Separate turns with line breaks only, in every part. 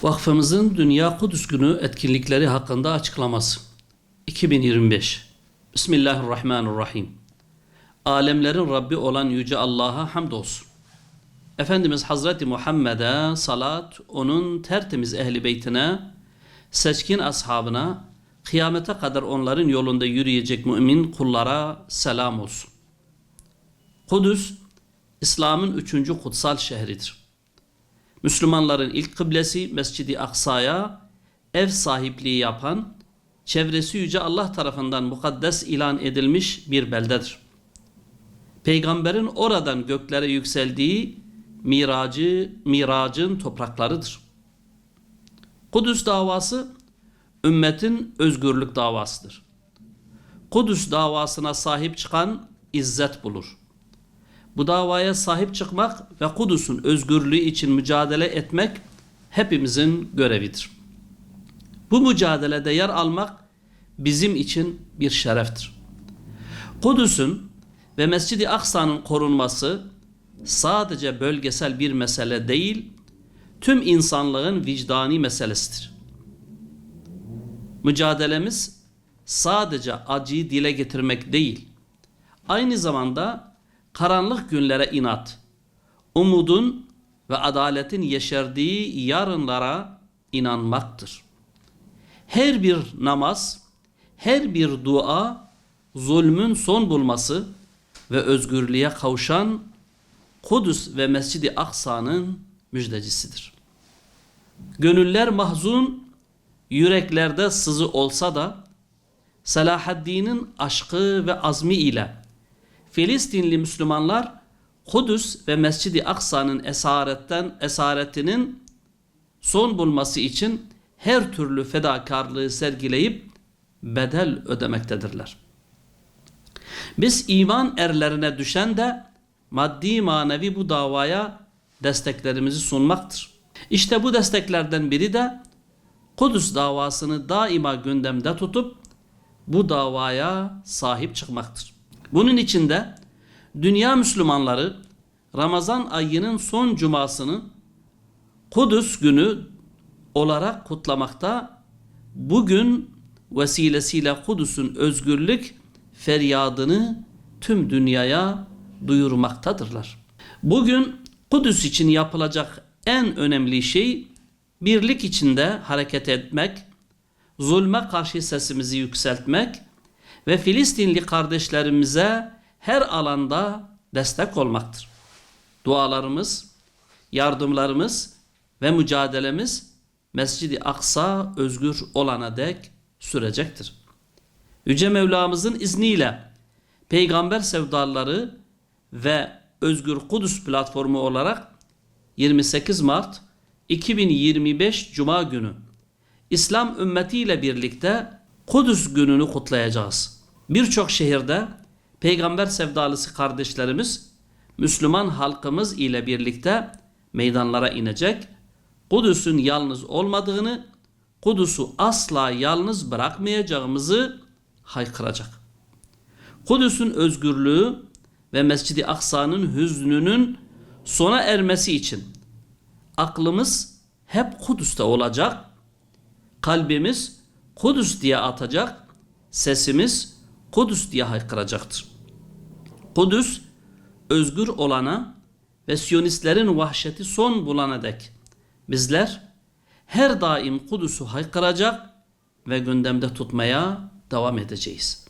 Vakfımızın Dünya Kudüs Günü etkinlikleri hakkında açıklaması. 2025. Bismillahirrahmanirrahim. Alemlerin Rabbi olan Yüce Allah'a hamdolsun. Efendimiz Hazreti Muhammed'e salat, onun tertemiz ehli beytine, seçkin ashabına, kıyamete kadar onların yolunda yürüyecek mümin kullara selam olsun. Kudüs, İslam'ın 3. kutsal şehridir. Müslümanların ilk kıblesi Mescid-i Aksa'ya ev sahipliği yapan, çevresi Yüce Allah tarafından mukaddes ilan edilmiş bir beldedir. Peygamberin oradan göklere yükseldiği miracın topraklarıdır. Kudüs davası, ümmetin özgürlük davasıdır. Kudüs davasına sahip çıkan izzet bulur. Bu davaya sahip çıkmak ve Kudüs'ün özgürlüğü için mücadele etmek hepimizin görevidir. Bu mücadelede yer almak bizim için bir şereftir. Kudüs'ün ve Mescid-i Aksa'nın korunması sadece bölgesel bir mesele değil, tüm insanlığın vicdani meselesidir. Mücadelemiz sadece acıyı dile getirmek değil, aynı zamanda karanlık günlere inat, umudun ve adaletin yeşerdiği yarınlara inanmaktır. Her bir namaz, her bir dua, zulmün son bulması ve özgürlüğe kavuşan Kudüs ve Mescid-i Aksa'nın müjdecisidir. Gönüller mahzun, yüreklerde sızı olsa da Selahaddin'in aşkı ve azmi ile Filistinli Müslümanlar Kudüs ve Mescid-i Aksa'nın esaretinin son bulması için her türlü fedakarlığı sergileyip bedel ödemektedirler. Biz iman erlerine düşen de maddi manevi bu davaya desteklerimizi sunmaktır. İşte bu desteklerden biri de Kudüs davasını daima gündemde tutup bu davaya sahip çıkmaktır. Bunun için de dünya Müslümanları Ramazan ayının son cumasını Kudüs günü olarak kutlamakta, bugün vesilesiyle Kudüs'ün özgürlük feryadını tüm dünyaya duyurmaktadırlar. Bugün Kudüs için yapılacak en önemli şey birlik içinde hareket etmek, zulme karşı sesimizi yükseltmek ve Filistinli kardeşlerimize her alanda destek olmaktır. Dualarımız, yardımlarımız ve mücadelemiz Mescid-i Aksa özgür olana dek sürecektir. Yüce Mevlamızın izniyle Peygamber Sevdalıları ve Özgür Kudüs platformu olarak 28 Mart 2025 Cuma günü İslam ümmetiyle birlikte Kudüs gününü kutlayacağız. Birçok şehirde Peygamber sevdalısı kardeşlerimiz, Müslüman halkımız ile birlikte meydanlara inecek, Kudüs'ün yalnız olmadığını, Kudüs'ü asla yalnız bırakmayacağımızı haykıracak. Kudüs'ün özgürlüğü ve Mescid-i Aksa'nın hüznünün sona ermesi için aklımız hep Kudüs'te olacak, kalbimiz Kudüs diye atacak, sesimiz Kudüs diye haykıracaktır. Kudüs özgür olana ve Siyonistlerin vahşeti son bulana dek bizler her daim Kudüs'ü haykıracak ve gündemde tutmaya devam edeceğiz.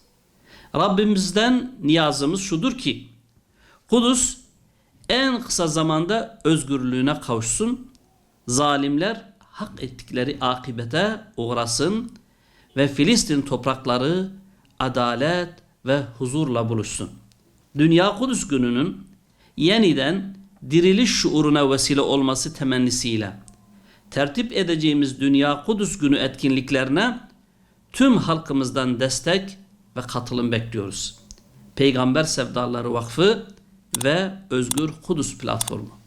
Rabbimizden niyazımız şudur ki Kudüs en kısa zamanda özgürlüğüne kavuşsun, zalimler hak ettikleri akibete uğrasın ve Filistin toprakları adalet ve huzurla buluşsun. Dünya Kudüs gününün yeniden diriliş şuuruna vesile olması temennisiyle tertip edeceğimiz Dünya Kudüs günü etkinliklerine tüm halkımızdan destek ve katılım bekliyoruz. Peygamber Sevdaları Vakfı ve Özgür Kudüs platformu.